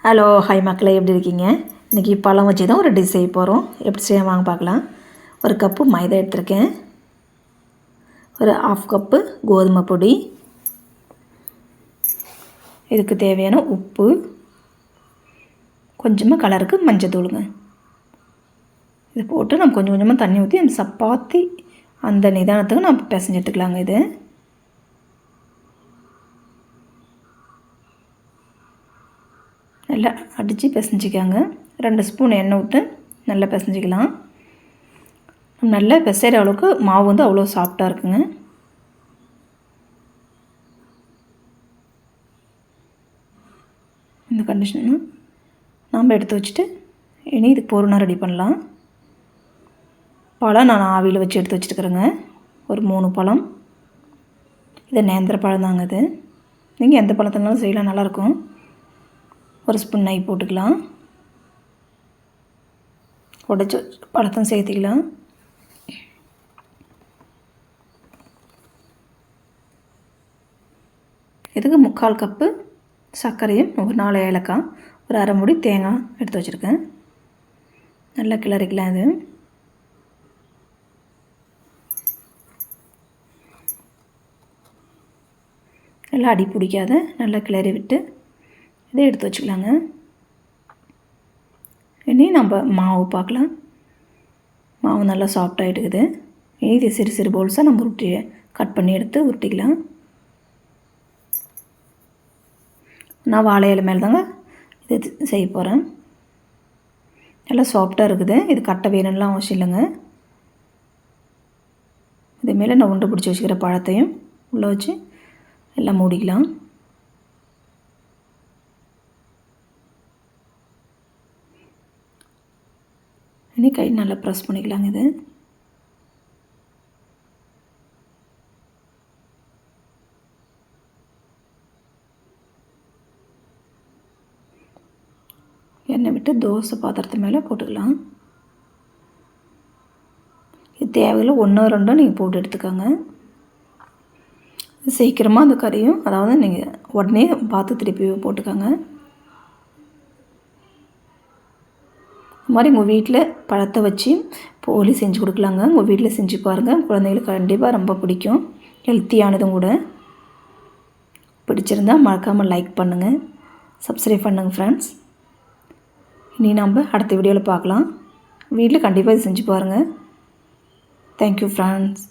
Hello hi மக்களே, எப்படி இருக்கீங்க? இன்றைக்கி பழம் வச்சு தான் ஒரு டிஷ் செய்ய போகிறோம். எப்படி செய்ய வாங்க பார்க்கலாம். ஒரு கப்பு மைதா எடுத்திருக்கேன். ஒரு 1/2 கப்பு கோதுமை பொடி, இதுக்கு தேவையான உப்பு, கொஞ்சமாக கலருக்கு மஞ்சள் தூளுங்க. இது போட்டு நம்ம கொஞ்சம் கொஞ்சமாக தண்ணி ஊற்றி அந்த சப்பாத்தி அந்த நிதானத்துக்கு நம்ம பிசைஞ்சு எடுத்துக்கலாங்க. இது நல்லா அடித்து பிசைஞ்சிக்காங்க. 2 ஸ்பூன் எண்ணெய் விட்டு நல்லா பிசைஞ்சிக்கலாம். நல்லா பிசைகிற அளவுக்கு மாவு வந்து அவ்வளோ சாஃப்டாக இருக்குங்க. இந்த கண்டிஷனு நாம் எடுத்து வச்சுட்டு இனி இதுக்கு பொருளாக ரெடி பண்ணலாம். பழம் நான் ஆவியில் வச்சு எடுத்து வச்சுட்டுக்கிறேங்க. ஒரு 3 பழம். இது நேந்திர பழம் தாங்க. இது நீங்கள் எந்த பழத்தினாலும் செய்யலாம், நல்லாயிருக்கும். ஒரு ஸ்பூன் நெய் போட்டுக்கலாம். உடைச்சி பழத்தையும் சேர்த்திக்கலாம். இதுக்கு 3/4 கப்பு சர்க்கரையும் ஒரு 4 ஏலக்காய், ஒரு அரை மூடி தேங்காய் எடுத்து வச்சுருக்கேன். நல்லா கிளறிக்கலாம். இது நல்லா அடி பிடிக்காத நல்லா கிளறி விட்டு இதை எடுத்து வச்சுக்கலாங்க. இனி நம்ம மாவு பார்க்கலாம். மாவு நல்லா சாஃப்டாகிட்டுக்குது. இனி இது சிறு சிறு போல்ஸாக நம்ம கட் பண்ணி எடுத்து உருட்டிக்கலாம். நான் வாழை இலை மேலே தாங்க இது செய்ய போகிறேன். நல்லா சாஃப்டாக இருக்குது. இது கட்டை வேணும்லாம் அவசியம் இல்லைங்க. இது மேலே நான் உருண்டை பிடிச்சி வச்சுக்கிற பழத்தையும் உள்ளே வச்சு எல்லாம் மூடிக்கலாம். இனி கை நல்லா ப்ரெஸ் பண்ணிக்கலாங்க. இது எண்ணெய் விட்டு தோசை பாத்திரத்து மேலே போட்டுக்கலாம். இது தேவையில்லை 1 2 நீங்கள் போட்டு எடுத்துக்கோங்க. சீக்கிரமாக அந்த கறியும், அதாவது நீங்கள் உடனே பார்த்து திருப்பி போட்டுக்கோங்க. இது மாதிரி உங்கள் வீட்டில் பழத்தை வச்சு போலி செஞ்சு கொடுக்கலாங்க. உங்கள் வீட்டில் செஞ்சு பாருங்கள். குழந்தைங்களுக்கு கண்டிப்பாக ரொம்ப பிடிக்கும். ஹெல்த்தியானதும் கூட. பிடிச்சிருந்தால் மறக்காமல் லைக் பண்ணுங்கள், சப்ஸ்கிரைப் பண்ணுங்கள் ஃப்ரெண்ட்ஸ். இனி நம்ம அடுத்த வீடியோவில் பார்க்கலாம். வீட்டில் கண்டிப்பாக இது செஞ்சு பாருங்கள். Thank you friends.